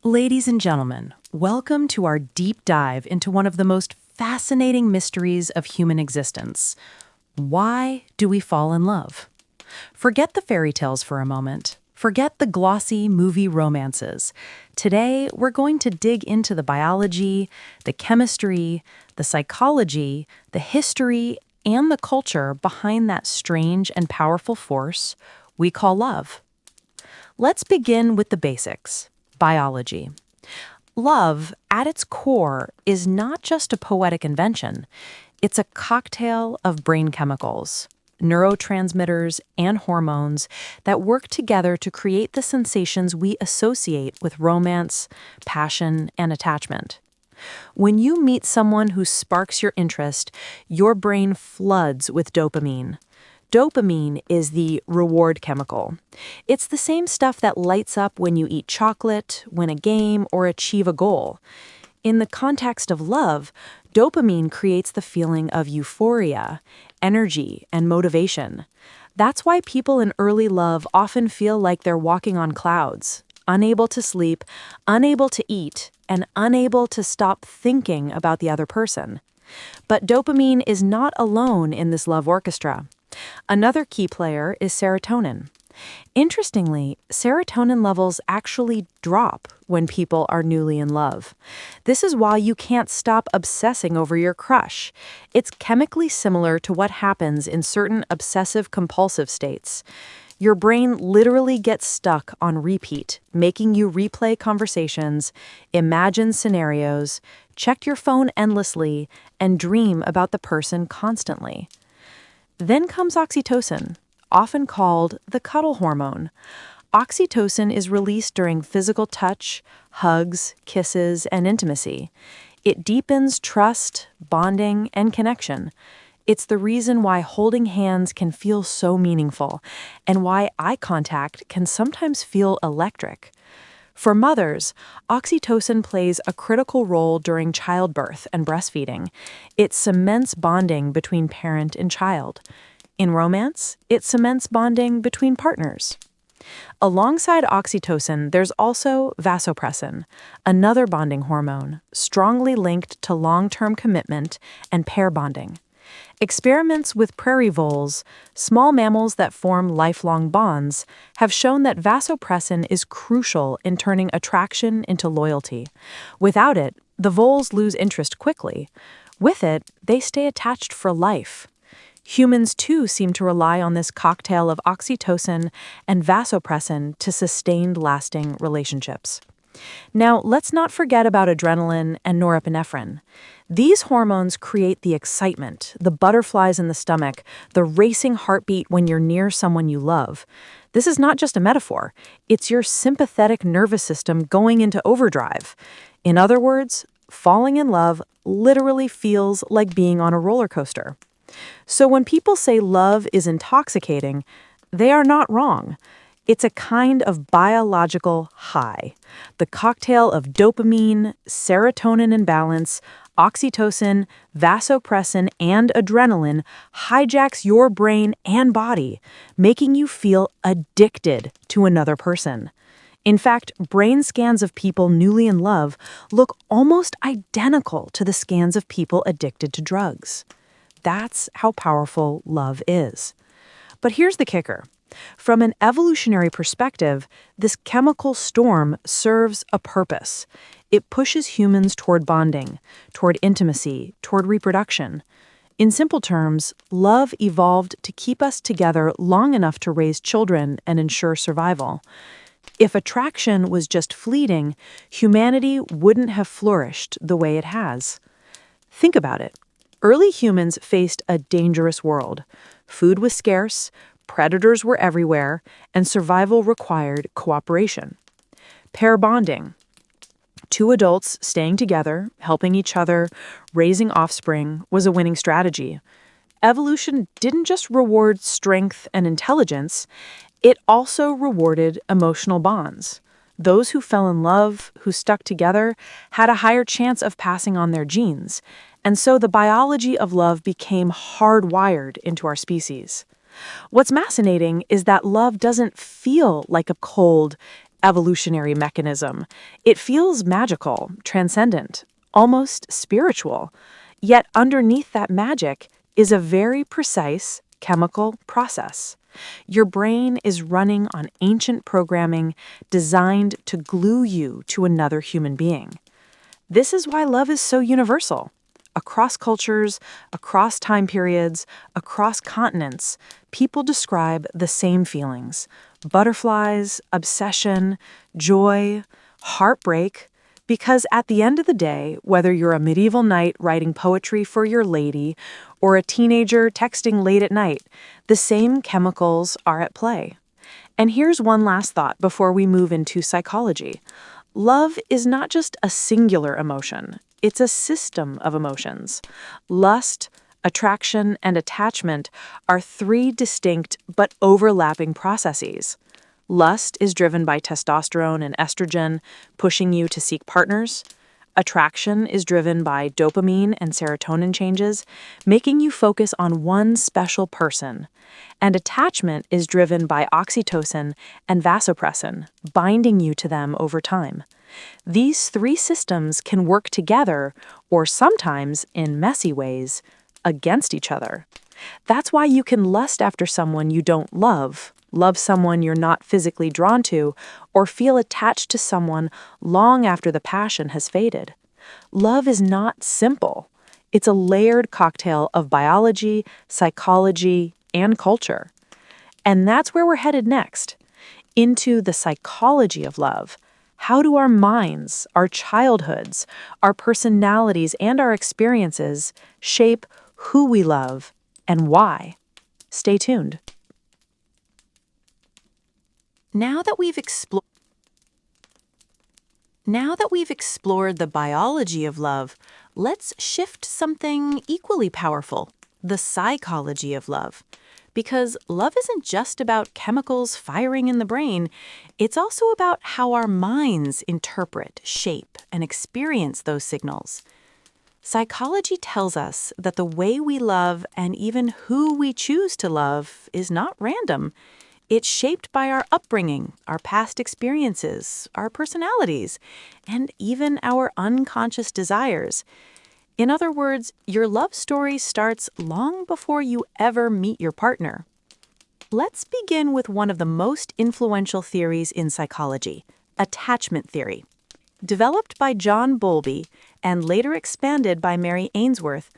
Ladies and gentlemen, welcome to our deep dive into one of the most fascinating mysteries of human existence. Why do we fall in love? Forget the fairy tales for a moment. Forget the glossy movie romances. Today, we're going to dig into the biology, the chemistry, the psychology, the history, and the culture behind that strange and powerful force we call love. Let's begin with the basics. Biology. Love, at its core, is not just a poetic invention. It's a cocktail of brain chemicals, neurotransmitters, and hormones that work together to create the sensations we associate with romance, passion, and attachment. When you meet someone who sparks your interest, your brain floods with dopamine. Dopamine is the reward chemical. It's the same stuff that lights up when you eat chocolate, win a game, or achieve a goal. In the context of love, dopamine creates the feeling of euphoria, energy, and motivation. That's why people in early love often feel like they're walking on clouds, unable to sleep, unable to eat, and unable to stop thinking about the other person. But dopamine is not alone in this love orchestra. Another key player is serotonin. Interestingly, serotonin levels actually drop when people are newly in love. This is why you can't stop obsessing over your crush. It's chemically similar to what happens in certain obsessive-compulsive states. Your brain literally gets stuck on repeat, making you replay conversations, imagine scenarios, check your phone endlessly, and dream about the person constantly. Then comes oxytocin, often called the cuddle hormone. Oxytocin is released during physical touch, hugs, kisses, and intimacy. It deepens trust, bonding, and connection. It's the reason why holding hands can feel so meaningful, and why eye contact can sometimes feel electric. For mothers, oxytocin plays a critical role during childbirth and breastfeeding. It cements bonding between parent and child. In romance, it cements bonding between partners. Alongside oxytocin, there's also vasopressin, another bonding hormone, strongly linked to long-term commitment and pair bonding. Experiments with prairie voles, small mammals that form lifelong bonds, have shown that vasopressin is crucial in turning attraction into loyalty. Without it, the voles lose interest quickly. With it, they stay attached for life. Humans, too, seem to rely on this cocktail of oxytocin and vasopressin to sustain lasting relationships. Now, let's not forget about adrenaline and norepinephrine. These hormones create the excitement, the butterflies in the stomach, the racing heartbeat when you're near someone you love. This is not just a metaphor. It's your sympathetic nervous system going into overdrive. In other words, falling in love literally feels like being on a roller coaster. So when people say love is intoxicating, they are not wrong. It's a kind of biological high. The cocktail of dopamine, serotonin in balance, oxytocin, vasopressin, and adrenaline hijacks your brain and body, making you feel addicted to another person. In fact, brain scans of people newly in love look almost identical to the scans of people addicted to drugs. That's how powerful love is. But here's the kicker. From an evolutionary perspective, this chemical storm serves a purpose. It pushes humans toward bonding, toward intimacy, toward reproduction. In simple terms, love evolved to keep us together long enough to raise children and ensure survival. If attraction was just fleeting, humanity wouldn't have flourished the way it has. Think about it. Early humans faced a dangerous world. Food was scarce, predators were everywhere, and survival required cooperation. Pair bonding. Two adults staying together, helping each other, raising offspring was a winning strategy. Evolution didn't just reward strength and intelligence, it also rewarded emotional bonds. Those who fell in love, who stuck together, had a higher chance of passing on their genes. And so the biology of love became hardwired into our species. What's fascinating is that love doesn't feel like a cold, evolutionary mechanism. It feels magical, transcendent, almost spiritual. Yet underneath that magic is a very precise chemical process. Your brain is running on ancient programming designed to glue you to another human being. This is why love is so universal. Across cultures, across time periods, across continents, people describe the same feelings: butterflies, obsession, joy, heartbreak. Because at the end of the day, whether you're a medieval knight writing poetry for your lady or a teenager texting late at night, the same chemicals are at play. And here's one last thought before we move into psychology. Love is not just a singular emotion, it's a system of emotions. Lust, attraction, and attachment are three distinct but overlapping processes. Lust is driven by testosterone and estrogen, pushing you to seek partners. Attraction is driven by dopamine and serotonin changes, making you focus on one special person. And attachment is driven by oxytocin and vasopressin, binding you to them over time. These three systems can work together, or sometimes, in messy ways, against each other. That's why you can lust after someone you don't love someone you're not physically drawn to, or feel attached to someone long after the passion has faded. Love is not simple. It's a layered cocktail of biology, psychology, and culture. And that's where we're headed next, into the psychology of love. How do our minds, our childhoods, our personalities, and our experiences shape who we love and why? Stay tuned. Now that we've explored the biology of love, let's shift something equally powerful, the psychology of love. Because love isn't just about chemicals firing in the brain, it's also about how our minds interpret, shape, and experience those signals. Psychology tells us that the way we love and even who we choose to love is not random. It's shaped by our upbringing, our past experiences, our personalities, and even our unconscious desires. In other words, your love story starts long before you ever meet your partner. Let's begin with one of the most influential theories in psychology, attachment theory. Developed by John Bowlby and later expanded by Mary Ainsworth,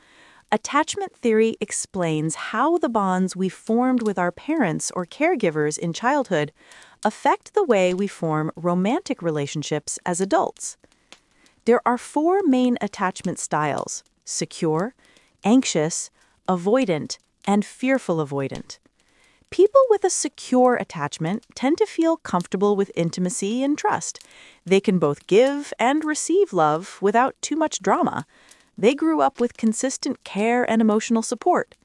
attachment theory explains how the bonds we formed with our parents or caregivers in childhood affect the way we form romantic relationships as adults. There are four main attachment styles: secure, anxious, avoidant, and fearful avoidant. People with a secure attachment tend to feel comfortable with intimacy and trust. They can both give and receive love without too much drama. They grew up with consistent care and emotional support.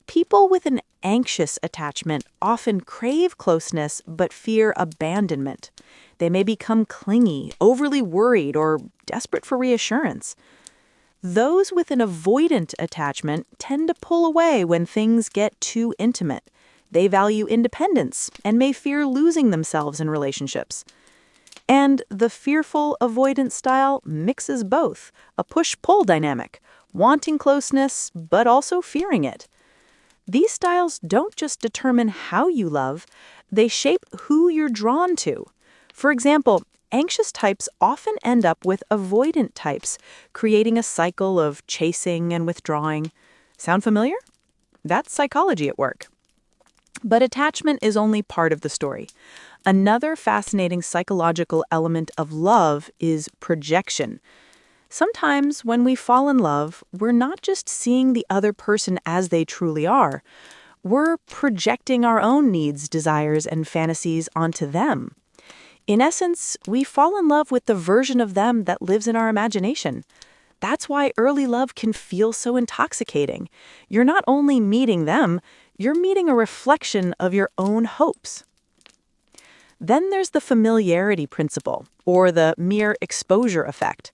People with an anxious attachment often crave closeness but fear abandonment. They may become clingy, overly worried, or desperate for reassurance. Those with an avoidant attachment tend to pull away when things get too intimate. They value independence and may fear losing themselves in relationships. And the fearful avoidant style mixes both, a push-pull dynamic, wanting closeness but also fearing it. These styles don't just determine how you love, they shape who you're drawn to. For example, anxious types often end up with avoidant types, creating a cycle of chasing and withdrawing. Sound familiar? That's psychology at work. But attachment is only part of the story. Another fascinating psychological element of love is projection. Sometimes when we fall in love, we're not just seeing the other person as they truly are. We're projecting our own needs, desires, and fantasies onto them. In essence, we fall in love with the version of them that lives in our imagination. That's why early love can feel so intoxicating. You're not only meeting them, you're meeting a reflection of your own hopes. Then there's the familiarity principle, or the mere exposure effect.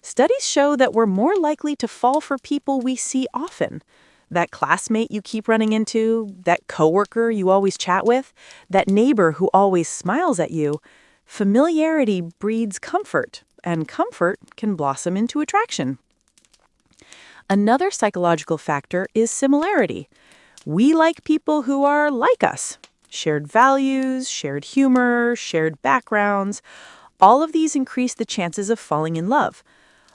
Studies show that we're more likely to fall for people we see often. That classmate you keep running into, that coworker you always chat with, that neighbor who always smiles at you. Familiarity breeds comfort, and comfort can blossom into attraction. Another psychological factor is similarity. We like people who are like us. Shared values, shared humor, shared backgrounds, all of these increase the chances of falling in love.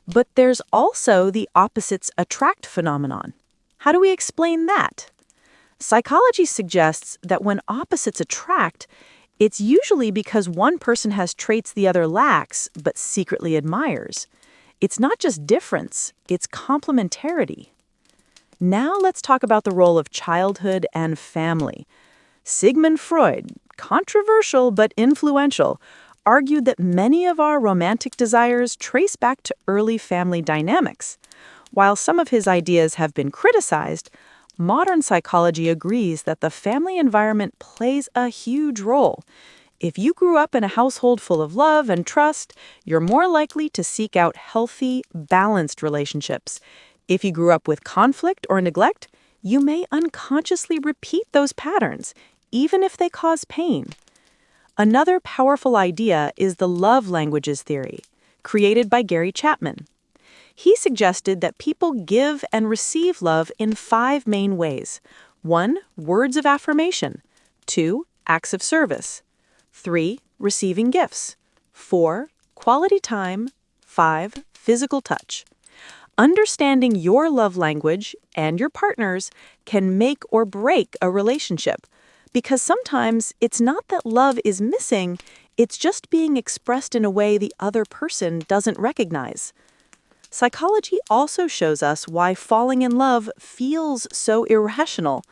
But there's also the opposites attract phenomenon. How do we explain that? Psychology suggests that when opposites attract, it's usually because one person has traits the other lacks but secretly admires. It's not just difference, it's complementarity. Now let's talk about the role of childhood and family. Sigmund Freud, controversial but influential, argued that many of our romantic desires trace back to early family dynamics. While some of his ideas have been criticized, modern psychology agrees that the family environment plays a huge role. If you grew up in a household full of love and trust, you're more likely to seek out healthy, balanced relationships. If you grew up with conflict or neglect, you may unconsciously repeat those patterns, even if they cause pain. Another powerful idea is the love languages theory, created by Gary Chapman. He suggested that people give and receive love in 5 main ways. 1. Words of affirmation. 2. Acts of service. 3. Receiving gifts. 4. Quality time. 5. Physical touch. Understanding your love language and your partner's can make or break a relationship, because sometimes it's not that love is missing, it's just being expressed in a way the other person doesn't recognize. Psychology also shows us why falling in love feels so irrational.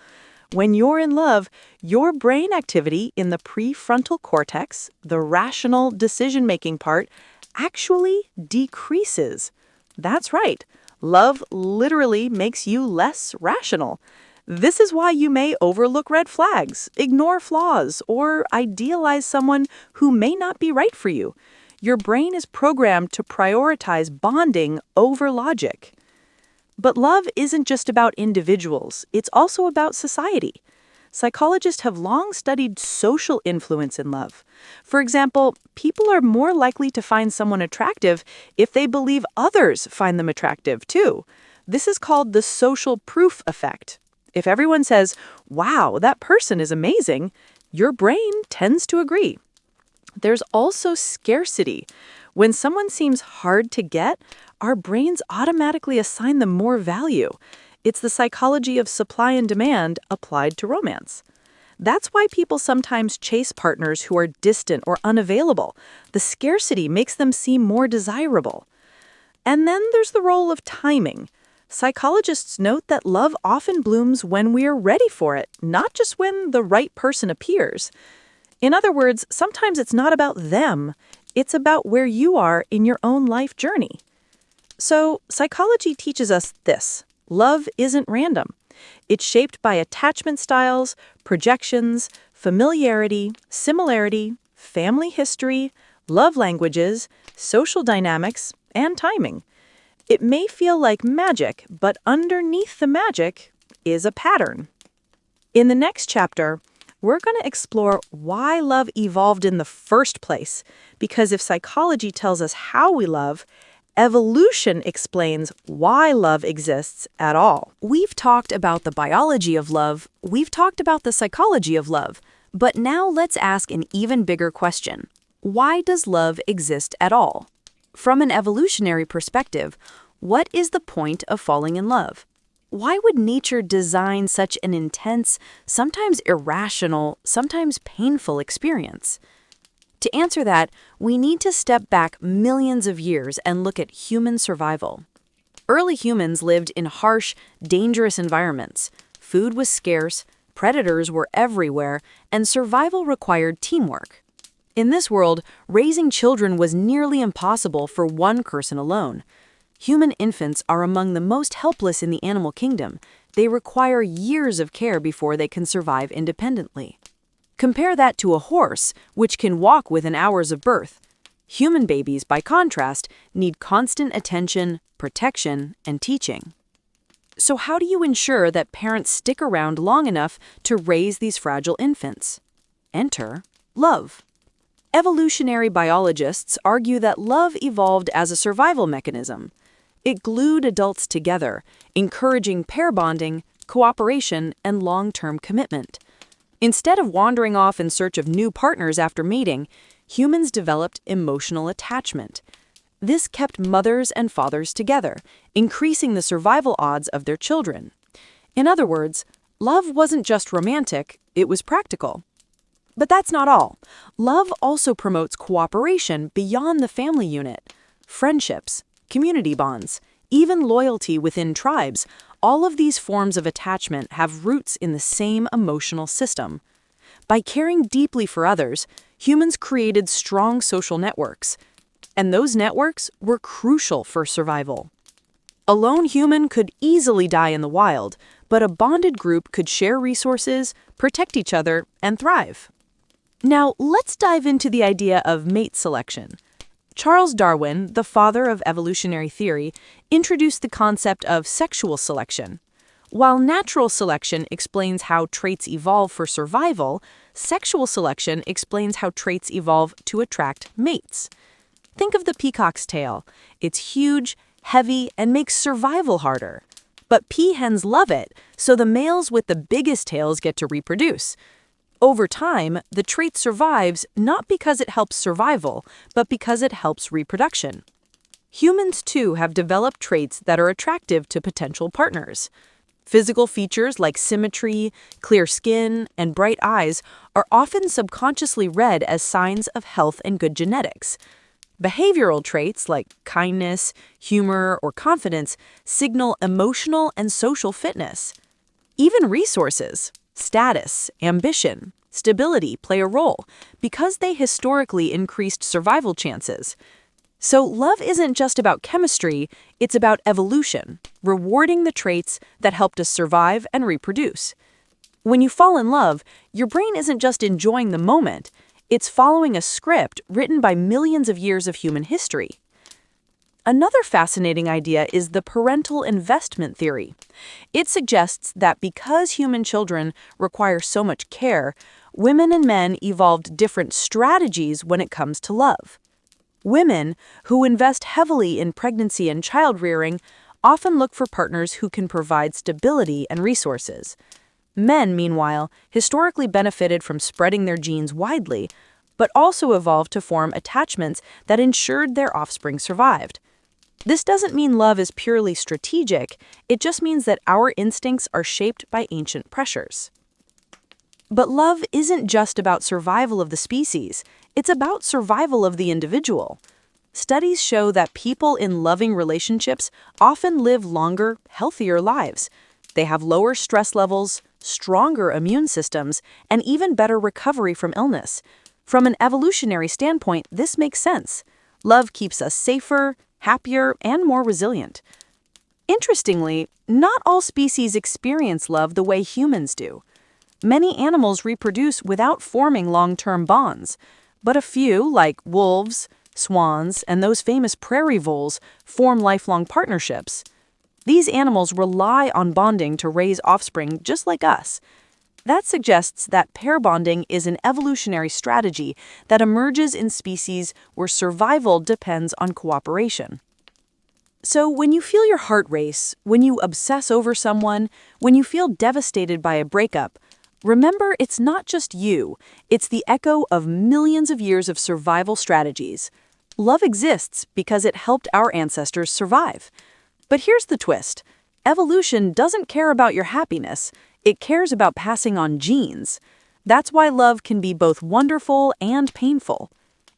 When you're in love, your brain activity in the prefrontal cortex, the rational decision-making part, actually decreases. That's right. Love literally makes you less rational. This is why you may overlook red flags, ignore flaws, or idealize someone who may not be right for you. Your brain is programmed to prioritize bonding over logic. But love isn't just about individuals, it's also about society. Psychologists have long studied social influence in love. For example, people are more likely to find someone attractive if they believe others find them attractive too. This is called the social proof effect. If everyone says, "Wow, that person is amazing," your brain tends to agree. There's also scarcity. When someone seems hard to get, our brains automatically assign them more value. It's the psychology of supply and demand applied to romance. That's why people sometimes chase partners who are distant or unavailable. The scarcity makes them seem more desirable. And then there's the role of timing. Psychologists note that love often blooms when we're ready for it, not just when the right person appears. In other words, sometimes it's not about them, it's about where you are in your own life journey. So, psychology teaches us this: love isn't random. It's shaped by attachment styles, projections, familiarity, similarity, family history, love languages, social dynamics, and timing. It may feel like magic, but underneath the magic is a pattern. In the next chapter, we're going to explore why love evolved in the first place, because if psychology tells us how we love, evolution explains why love exists at all. We've talked about the biology of love, we've talked about the psychology of love, but now let's ask an even bigger question. Why does love exist at all? From an evolutionary perspective, what is the point of falling in love? Why would nature design such an intense, sometimes irrational, sometimes painful experience? To answer that, we need to step back millions of years and look at human survival. Early humans lived in harsh, dangerous environments. Food was scarce, predators were everywhere, and survival required teamwork. In this world, raising children was nearly impossible for one person alone. Human infants are among the most helpless in the animal kingdom. They require years of care before they can survive independently. Compare that to a horse, which can walk within hours of birth. Human babies, by contrast, need constant attention, protection, and teaching. So how do you ensure that parents stick around long enough to raise these fragile infants? Enter love. Evolutionary biologists argue that love evolved as a survival mechanism. It glued adults together, encouraging pair bonding, cooperation, and long-term commitment. Instead of wandering off in search of new partners after mating, humans developed emotional attachment. This kept mothers and fathers together, increasing the survival odds of their children. In other words, love wasn't just romantic, it was practical. But that's not all. Love also promotes cooperation beyond the family unit. Friendships, community bonds, even loyalty within tribes, all of these forms of attachment have roots in the same emotional system. By caring deeply for others, humans created strong social networks. And those networks were crucial for survival. A lone human could easily die in the wild, but a bonded group could share resources, protect each other, and thrive. Now, let's dive into the idea of mate selection. Charles Darwin, the father of evolutionary theory, introduced the concept of sexual selection. While natural selection explains how traits evolve for survival, sexual selection explains how traits evolve to attract mates. Think of the peacock's tail. It's huge, heavy, and makes survival harder. But peahens love it, so the males with the biggest tails get to reproduce. Over time, the trait survives not because it helps survival, but because it helps reproduction. Humans, too, have developed traits that are attractive to potential partners. Physical features like symmetry, clear skin, and bright eyes are often subconsciously read as signs of health and good genetics. Behavioral traits like kindness, humor, or confidence signal emotional and social fitness. Even resources, status, ambition, stability play a role because they historically increased survival chances. So love isn't just about chemistry, it's about evolution, rewarding the traits that helped us survive and reproduce. When you fall in love, your brain isn't just enjoying the moment, it's following a script written by millions of years of human history. Another fascinating idea is the parental investment theory. It suggests that because human children require so much care, women and men evolved different strategies when it comes to love. Women, who invest heavily in pregnancy and child-rearing, often look for partners who can provide stability and resources. Men, meanwhile, historically benefited from spreading their genes widely, but also evolved to form attachments that ensured their offspring survived. This doesn't mean love is purely strategic, it just means that our instincts are shaped by ancient pressures. But love isn't just about survival of the species, it's about survival of the individual. Studies show that people in loving relationships often live longer, healthier lives. They have lower stress levels, stronger immune systems, and even better recovery from illness. From an evolutionary standpoint, this makes sense. Love keeps us safer, happier, and more resilient. Interestingly, not all species experience love the way humans do. Many animals reproduce without forming long-term bonds, but a few, like wolves, swans, and those famous prairie voles, form lifelong partnerships. These animals rely on bonding to raise offspring just like us. That suggests that pair bonding is an evolutionary strategy that emerges in species where survival depends on cooperation. So when you feel your heart race, when you obsess over someone, when you feel devastated by a breakup, remember it's not just you, it's the echo of millions of years of survival strategies. Love exists because it helped our ancestors survive. But here's the twist. Evolution doesn't care about your happiness. It cares about passing on genes. That's why love can be both wonderful and painful.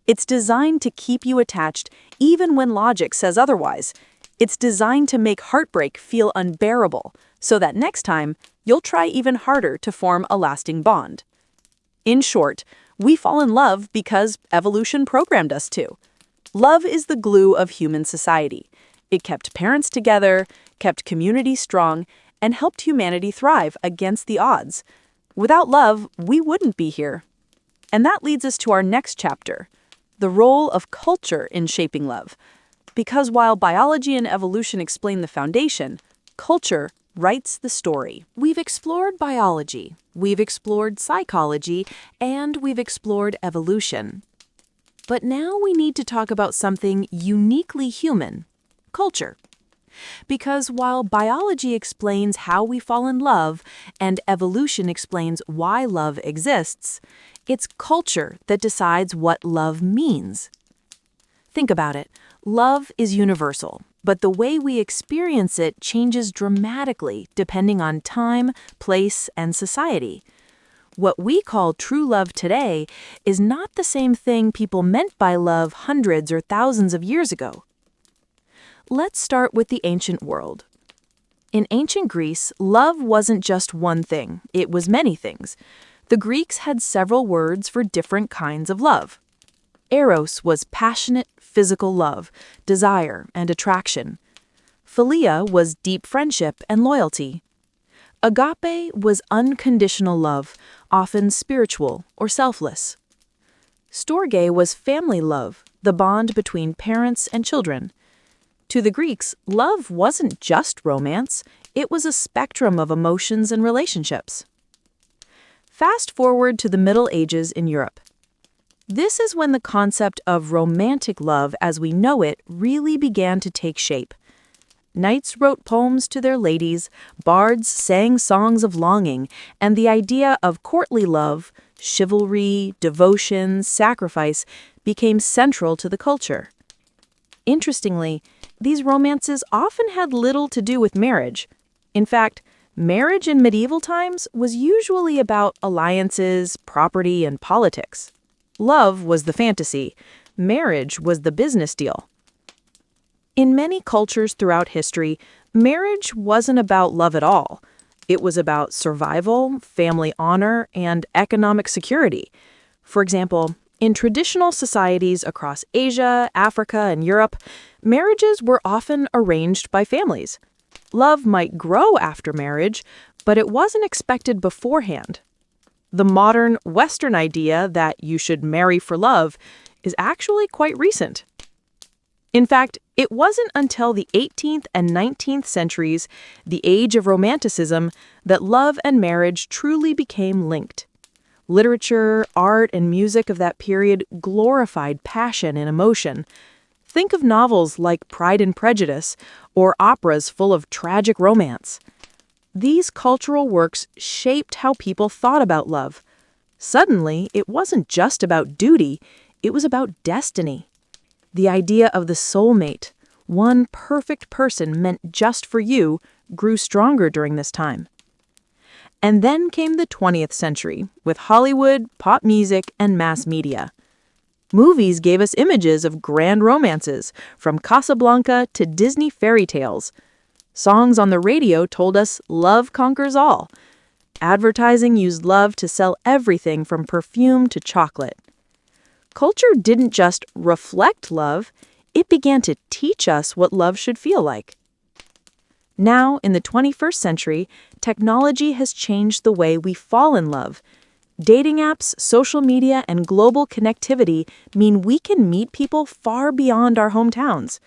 It's designed to keep you attached even when logic says otherwise. It's designed to make heartbreak feel unbearable, so that next time, you'll try even harder to form a lasting bond. In short, we fall in love because evolution programmed us to. Love is the glue of human society. It kept parents together, kept communities strong, and helped humanity thrive against the odds. Without love, we wouldn't be here. And that leads us to our next chapter, the role of culture in shaping love. Because while biology and evolution explain the foundation, culture writes the story. We've explored biology, we've explored psychology, and we've explored evolution. But now we need to talk about something uniquely human: culture. Because while biology explains how we fall in love and evolution explains why love exists, it's culture that decides what love means. Think about it. Love is universal, but the way we experience it changes dramatically depending on time, place, and society. What we call true love today is not the same thing people meant by love hundreds or thousands of years ago. Let's start with the ancient world. In ancient Greece, love wasn't just one thing, it was many things. The Greeks had several words for different kinds of love. Eros was passionate, physical love, desire, and attraction. Philia was deep friendship and loyalty. Agape was unconditional love, often spiritual or selfless. Storge was family love, the bond between parents and children. To the Greeks, love wasn't just romance, it was a spectrum of emotions and relationships. Fast forward to the Middle Ages in Europe. This is when the concept of romantic love as we know it really began to take shape. Knights wrote poems to their ladies, bards sang songs of longing, and the idea of courtly love, chivalry, devotion, sacrifice became central to the culture. Interestingly, these romances often had little to do with marriage. In fact, marriage in medieval times was usually about alliances, property, and politics. Love was the fantasy. Marriage was the business deal. In many cultures throughout history, marriage wasn't about love at all. It was about survival, family honor, and economic security. For example, in traditional societies across Asia, Africa, and Europe, marriages were often arranged by families. Love might grow after marriage, but it wasn't expected beforehand. The modern Western idea that you should marry for love is actually quite recent. In fact, it wasn't until the 18th and 19th centuries, the age of Romanticism, that love and marriage truly became linked. Literature, art, and music of that period glorified passion and emotion. Think of novels like Pride and Prejudice or operas full of tragic romance. These cultural works shaped how people thought about love. Suddenly, it wasn't just about duty, it was about destiny. The idea of the soulmate, one perfect person meant just for you, grew stronger during this time. And then came the 20th century, with Hollywood, pop music, and mass media. Movies gave us images of grand romances, from Casablanca to Disney fairy tales. Songs on the radio told us love conquers all. Advertising used love to sell everything from perfume to chocolate. Culture didn't just reflect love, it began to teach us what love should feel like. Now, in the 21st century, technology has changed the way we fall in love. Dating apps, social media, and global connectivity mean we can meet people far beyond our hometowns.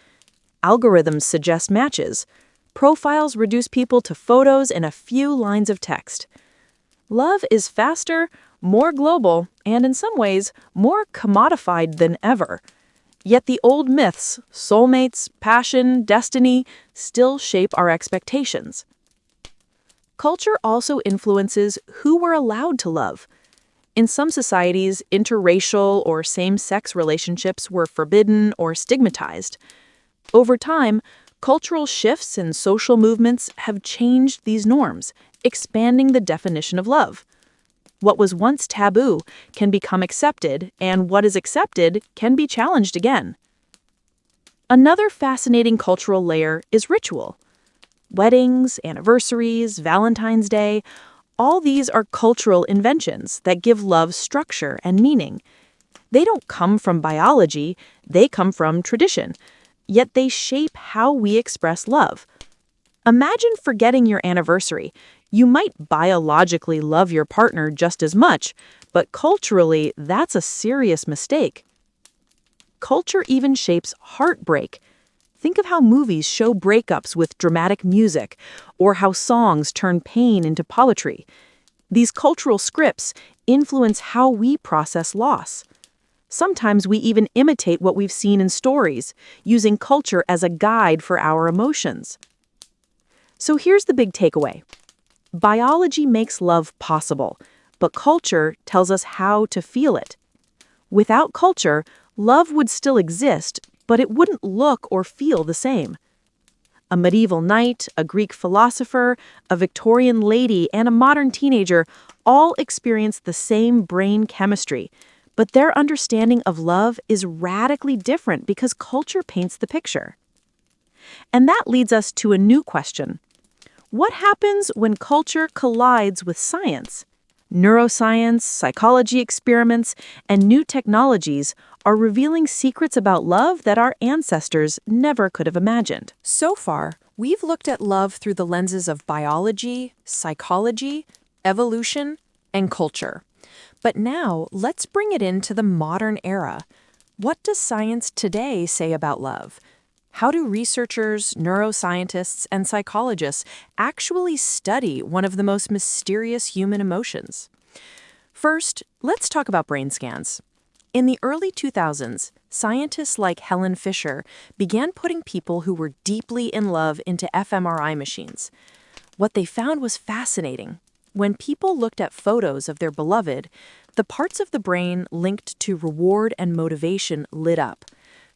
Algorithms suggest matches. Profiles reduce people to photos and a few lines of text. Love is faster, more global, and in some ways, more commodified than ever. Yet the old myths, soulmates, passion, destiny, still shape our expectations. Culture also influences who we're allowed to love. In some societies, interracial or same-sex relationships were forbidden or stigmatized. Over time, cultural shifts and social movements have changed these norms, expanding the definition of love. What was once taboo can become accepted, and what is accepted can be challenged again. Another fascinating cultural layer is ritual. Weddings, anniversaries, Valentine's Day, all these are cultural inventions that give love structure and meaning. They don't come from biology, they come from tradition, yet they shape how we express love. Imagine forgetting your anniversary. You might biologically love your partner just as much, but culturally, that's a serious mistake. Culture even shapes heartbreak. Think of how movies show breakups with dramatic music, or how songs turn pain into poetry. These cultural scripts influence how we process loss. Sometimes we even imitate what we've seen in stories, using culture as a guide for our emotions. So here's the big takeaway. Biology makes love possible, but culture tells us how to feel it. Without culture, love would still exist, but it wouldn't look or feel the same. A medieval knight, a Greek philosopher, a Victorian lady, and a modern teenager all experience the same brain chemistry, but their understanding of love is radically different because culture paints the picture. And that leads us to a new question. What happens when culture collides with science? Neuroscience, psychology experiments, and new technologies are revealing secrets about love that our ancestors never could have imagined. So far, we've looked at love through the lenses of biology, psychology, evolution, and culture. But now, let's bring it into the modern era. What does science today say about love? How do researchers, neuroscientists, and psychologists actually study one of the most mysterious human emotions? First, let's talk about brain scans. In the early 2000s, scientists like Helen Fisher began putting people who were deeply in love into fMRI machines. What they found was fascinating. When people looked at photos of their beloved, the parts of the brain linked to reward and motivation lit up.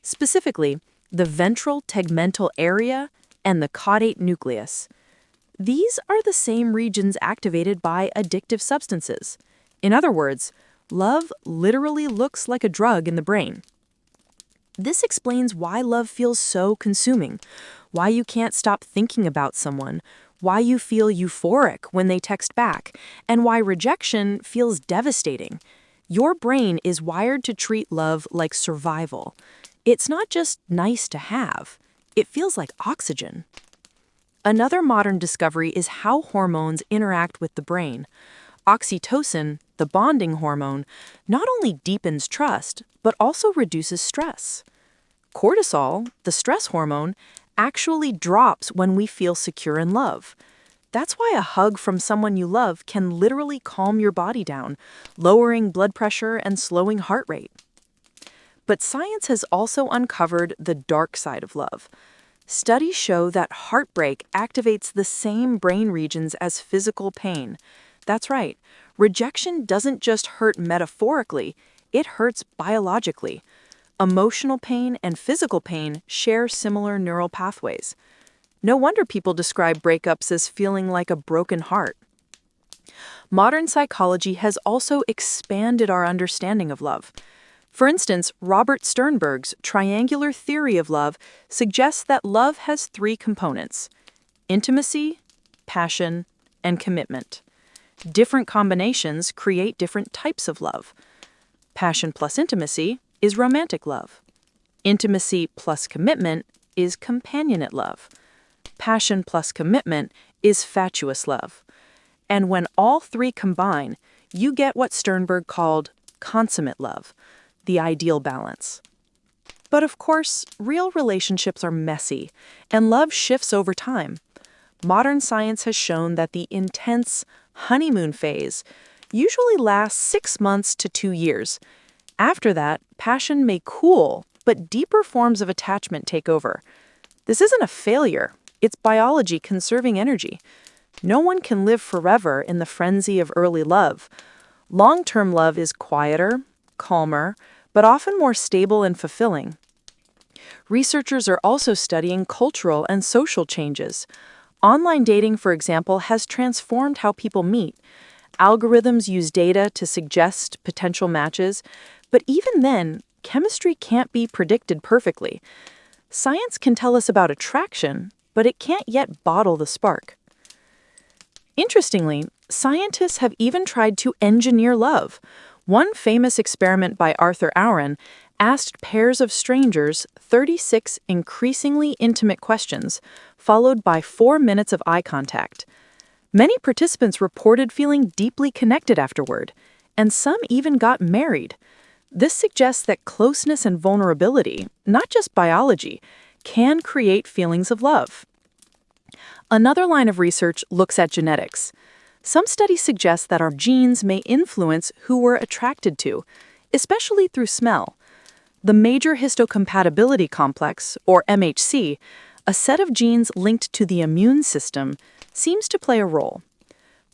Specifically, the ventral tegmental area and the caudate nucleus. These are the same regions activated by addictive substances. In other words, love literally looks like a drug in the brain. This explains why love feels so consuming, why you can't stop thinking about someone, why you feel euphoric when they text back, and why rejection feels devastating. Your brain is wired to treat love like survival. It's not just nice to have, it feels like oxygen. Another modern discovery is how hormones interact with the brain. Oxytocin, the bonding hormone, not only deepens trust, but also reduces stress. Cortisol, the stress hormone, actually drops when we feel secure in love. That's why a hug from someone you love can literally calm your body down, lowering blood pressure and slowing heart rate. But science has also uncovered the dark side of love. Studies show that heartbreak activates the same brain regions as physical pain. That's right, rejection doesn't just hurt metaphorically, it hurts biologically. Emotional pain and physical pain share similar neural pathways. No wonder people describe breakups as feeling like a broken heart. Modern psychology has also expanded our understanding of love. For instance, Robert Sternberg's triangular theory of love suggests that love has three components: intimacy, passion, and commitment. Different combinations create different types of love. Passion plus intimacy is romantic love. Intimacy plus commitment is companionate love. Passion plus commitment is fatuous love. And when all three combine, you get what Sternberg called consummate love, the ideal balance. But of course, real relationships are messy, and love shifts over time. Modern science has shown that the intense honeymoon phase usually lasts 6 months to 2 years. After that, passion may cool, but deeper forms of attachment take over. This isn't a failure, it's biology conserving energy. No one can live forever in the frenzy of early love. Long-term love is quieter, calmer, but often more stable and fulfilling. Researchers are also studying cultural and social changes. Online dating, for example, has transformed how people meet. Algorithms use data to suggest potential matches, but even then, chemistry can't be predicted perfectly. Science can tell us about attraction, but it can't yet bottle the spark. Interestingly, scientists have even tried to engineer love. One famous experiment by Arthur Auren asked pairs of strangers 36 increasingly intimate questions, followed by 4 minutes of eye contact. Many participants reported feeling deeply connected afterward, and some even got married. This suggests that closeness and vulnerability, not just biology, can create feelings of love. Another line of research looks at genetics. Some studies suggest that our genes may influence who we're attracted to. especially through smell. The major histocompatibility complex, or MHC, a set of genes linked to the immune system, seems to play a role.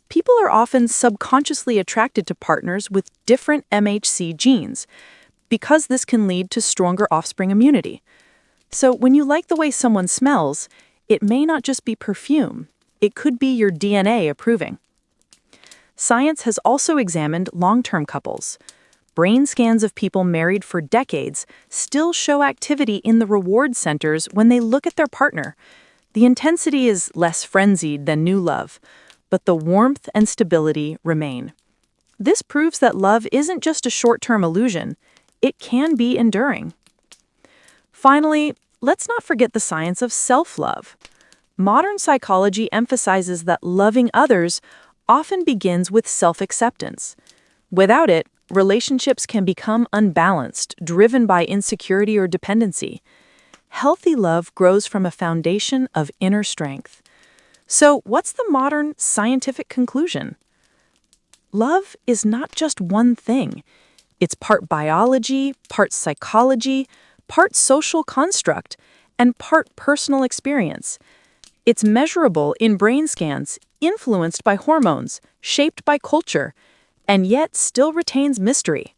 People are often subconsciously attracted to partners with different MHC genes, because this can lead to stronger offspring immunity. So when you like the way someone smells, it may not just be perfume. It could be your DNA approving. Science has also examined long-term couples. Brain scans of people married for decades still show activity in the reward centers when they look at their partner. The intensity is less frenzied than new love, but the warmth and stability remain. This proves that love isn't just a short-term illusion. It can be enduring. Finally, let's not forget the science of self-love. Modern psychology emphasizes that loving others often begins with self-acceptance. Without it, relationships can become unbalanced, driven by insecurity or dependency. Healthy love grows from a foundation of inner strength. So, what's the modern scientific conclusion? Love is not just one thing. It's part biology, part psychology, part social construct, and part personal experience. It's measurable in brain scans, influenced by hormones, shaped by culture, and yet still retains mystery.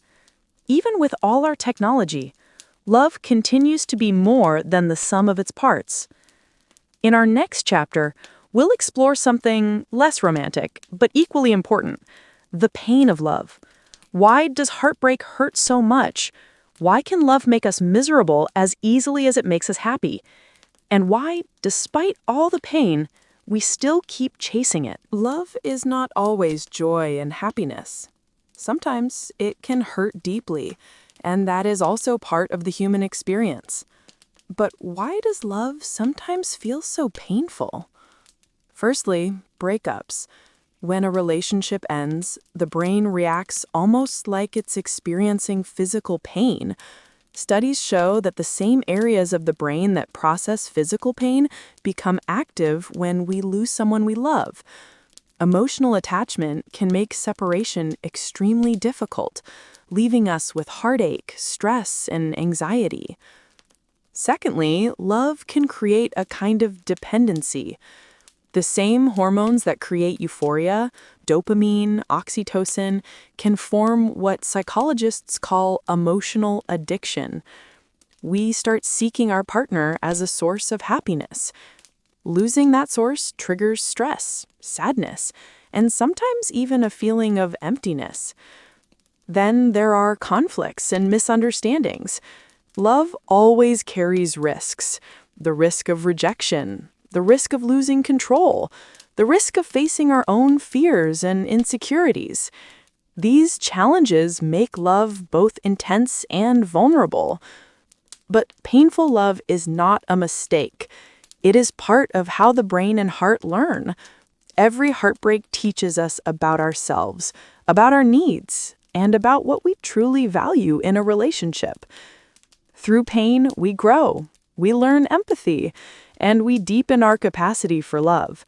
Even with all our technology, love continues to be more than the sum of its parts. In our next chapter, we'll explore something less romantic, but equally important: the pain of love. Why does heartbreak hurt so much? Why can love make us miserable as easily as it makes us happy? And why, despite all the pain, we still keep chasing it? Love is not always joy and happiness. Sometimes it can hurt deeply, and that is also part of the human experience. But why does love sometimes feel so painful? Firstly, breakups. When a relationship ends, the brain reacts almost like it's experiencing physical pain. Studies show that the same areas of the brain that process physical pain become active when we lose someone we love. Emotional attachment can make separation extremely difficult, leaving us with heartache, stress, and anxiety. Secondly, love can create a kind of dependency. The same hormones that create euphoria, dopamine, oxytocin, can form what psychologists call emotional addiction. We start seeking our partner as a source of happiness. Losing that source triggers stress, sadness, and sometimes even a feeling of emptiness. Then there are conflicts and misunderstandings. Love always carries risks: the risk of rejection, the risk of losing control, the risk of facing our own fears and insecurities. These challenges make love both intense and vulnerable. But painful love is not a mistake. It is part of how the brain and heart learn. Every heartbreak teaches us about ourselves, about our needs, and about what we truly value in a relationship. Through pain, we grow, we learn empathy, and we deepen our capacity for love.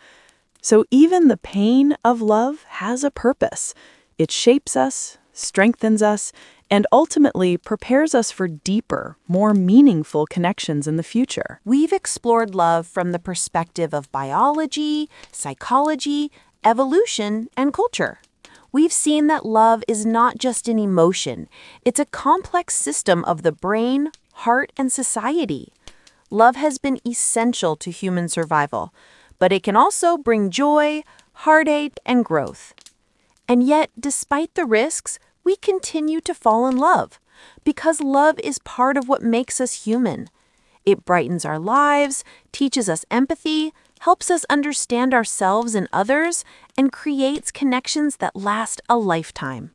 So even the pain of love has a purpose. It shapes us, strengthens us, and ultimately prepares us for deeper, more meaningful connections in the future. We've explored love from the perspective of biology, psychology, evolution, and culture. We've seen that love is not just an emotion. It's a complex system of the brain, heart, and society. Love has been essential to human survival, but it can also bring joy, heartache, and growth. And yet, despite the risks, we continue to fall in love, because love is part of what makes us human. It brightens our lives, teaches us empathy, helps us understand ourselves and others, and creates connections that last a lifetime.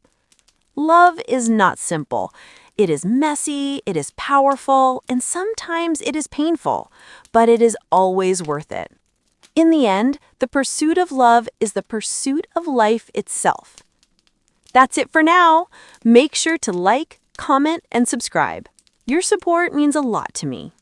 Love is not simple. It is messy, it is powerful, and sometimes it is painful, but it is always worth it. In the end, the pursuit of love is the pursuit of life itself. That's it for now. Make sure to like, comment, and subscribe. Your support means a lot to me.